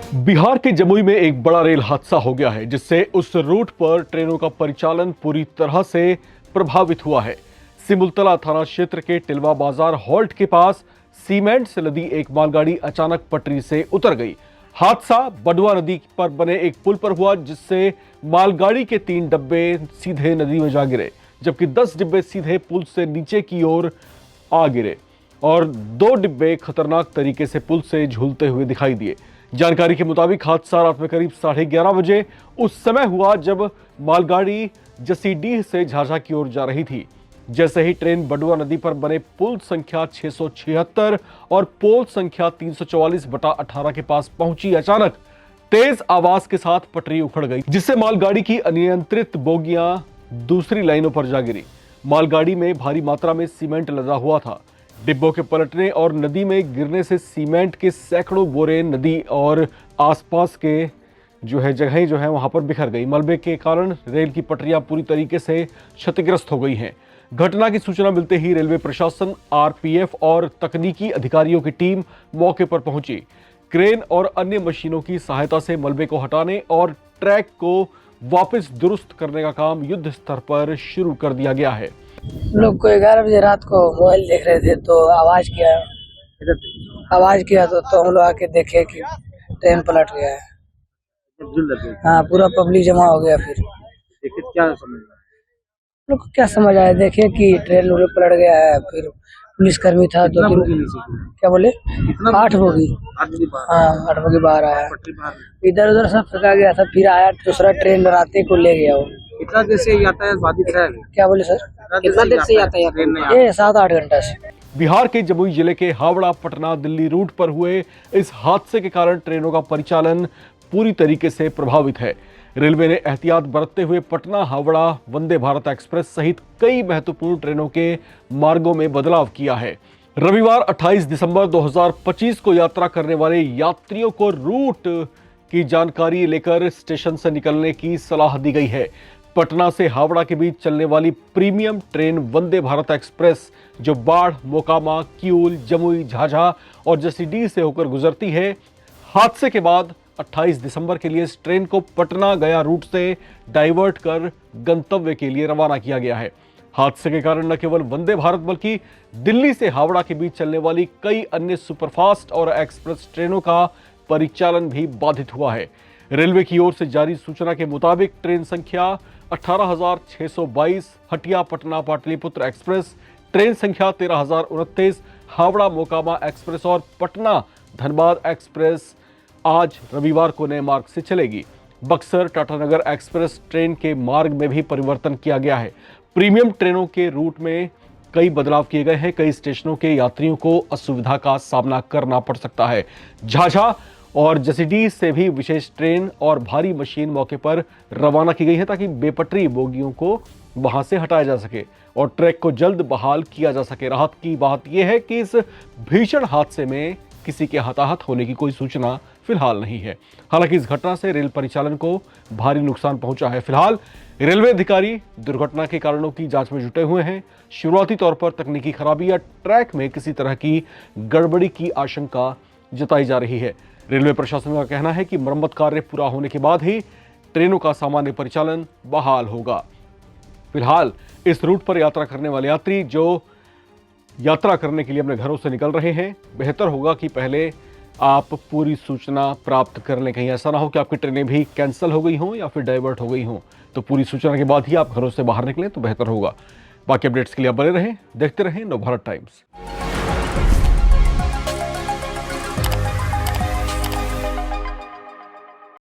बिहार के जमुई में एक बड़ा रेल हादसा हो गया है, जिससे उस रूट पर ट्रेनों का परिचालन पूरी तरह से प्रभावित हुआ है। सिमुलतला थाना क्षेत्र के टिलवा बाजार हॉल्ट के पास सीमेंट से लदी एक मालगाड़ी अचानक पटरी से उतर गई। हादसा बडुआ नदी पर बने एक पुल पर हुआ, जिससे मालगाड़ी के 3 डिब्बे सीधे नदी में जा गिरे, जबकि 10 डिब्बे सीधे पुल से नीचे की ओर आ गिरे और 2 डिब्बे खतरनाक तरीके से पुल से झूलते हुए दिखाई दिए। जानकारी के मुताबिक हादसा रात में करीब 11:30 बजे उस समय हुआ जब मालगाड़ी जसीडीह से झाझा की ओर जा रही थी। जैसे ही ट्रेन बडुआ नदी पर बने पुल संख्या 676 और पोल संख्या 344/18 के पास पहुंची, अचानक तेज आवाज के साथ पटरी उखड़ गई, जिससे मालगाड़ी की अनियंत्रित बोगियां दूसरी लाइनों पर जा गिरी। मालगाड़ी में भारी मात्रा में सीमेंट लदा हुआ था। डिब्बों के पलटने और नदी में गिरने से सीमेंट के सैकड़ों बोरे नदी और आसपास के जगहें वहां पर बिखर गई। मलबे के कारण रेल की पटरियां पूरी तरीके से क्षतिग्रस्त हो गई हैं। घटना की सूचना मिलते ही रेलवे प्रशासन, आरपीएफ और तकनीकी अधिकारियों की टीम मौके पर पहुंची। क्रेन और अन्य मशीनों की सहायता से मलबे को हटाने और ट्रैक को वापस दुरुस्त करने का काम युद्ध स्तर पर शुरू कर दिया गया है। लोग को 11 बजे रात को मोबाइल देख रहे थे तो आवाज किया तो हम लोग आके देखे कि ट्रेन पलट गया है। हाँ, पूरा पब्लिक जमा हो गया। फिर क्या समझ लोग को क्या समझ आया, देखे कि ट्रेन पलट गया है। फिर पुलिसकर्मी था 2-3, क्या बोले, 8 बोगी। हाँ, 8 बोगी बाहर आया, इधर उधर सब फेंका गया था। फिर आया दूसरा ट्रेन राते को ले गया। वो कितना देर से यातायात बाधित है? क्या बोले सर, कितना देर से यातायात ये 7-8 घंटा से। बिहार के जमुई जिले के हावड़ा पटना दिल्ली रूट पर हुए इस हादसे के कारण ट्रेनों का परिचालन पूरी तरीके से प्रभावित है। रेलवे ने एहतियात बरतते हुए पटना हावड़ा वंदे भारत एक्सप्रेस सहित कई महत्वपूर्ण ट्रेनों के मार्गों में बदलाव किया है। रविवार 28 दिसंबर 2025 को यात्रा करने वाले यात्रियों को रूट की जानकारी लेकर स्टेशन से निकलने की सलाह दी गई है। पटना से हावड़ा के बीच चलने वाली premium train Vande Bharat express, जो बाढ़, मोकामा, किऊल, जमुई, झाझा और जसीडीह से होकर गुजरती है, हादसे के बाद 28 दिसंबर के लिए इस ट्रेन को पटना गया रूट से डाइवर्ट कर गंतव्य के लिए रवाना किया गया है। हादसे के कारण न केवल वंदे भारत बल्कि दिल्ली से हावड़ा के बीच चलने वाली कई अन्य सुपरफास्ट और एक्सप्रेस ट्रेनों का परिचालन भी बाधित हुआ है। रेलवे की ओर से जारी सूचना के मुताबिक ट्रेन संख्या 18,622 हटिया पटना पाटलिपुत्र एक्सप्रेस, ट्रेन संख्या 13,029 हावड़ा मोकामा एक्सप्रेस और पटना धनबाद एक्सप्रेस आज रविवार को नए मार्ग से चलेगी। बक्सर टाटानगर एक्सप्रेस ट्रेन के मार्ग में भी परिवर्तन किया गया है। प्रीमियम ट्रेनों के रूट में कई बदलाव किए गए हैं। कई स्टेशनों के यात्रियों को असुविधा का सामना करना पड़ सकता है। झाझा और जसीडीह से भी विशेष ट्रेन और भारी मशीन मौके पर रवाना की गई है, ताकि बेपटरी बोगियों को वहां से हटाया जा सके और ट्रैक को जल्द बहाल किया जा सके। राहत की बात यह है कि इस भीषण हादसे में किसी के हताहत होने की कोई सूचना फिलहाल नहीं है। हालांकि इस घटना से रेल परिचालन को भारी नुकसान पहुंचा है। फिलहाल रेलवे अधिकारी दुर्घटना के कारणों की जांच में जुटे हुए हैं। शुरुआती तौर पर तकनीकी खराबी या ट्रैक में किसी तरह की गड़बड़ी की आशंका जताई जा रही है। रेलवे प्रशासन का कहना है कि मरम्मत कार्य पूरा होने के बाद ही ट्रेनों का सामान्य परिचालन बहाल होगा। फिलहाल इस रूट पर यात्रा करने वाले यात्री जो यात्रा करने के लिए अपने घरों से निकल रहे हैं, बेहतर होगा कि पहले आप पूरी सूचना प्राप्त कर लें। कहीं ऐसा ना हो कि आपकी ट्रेनें भी कैंसिल हो गई हों या फिर डाइवर्ट हो गई हों। तो पूरी सूचना के बाद ही आप घरों से बाहर निकलें तो बेहतर होगा। बाकी अपडेट्स के लिए आप बने रहें, देखते रहें नवभारत टाइम्स।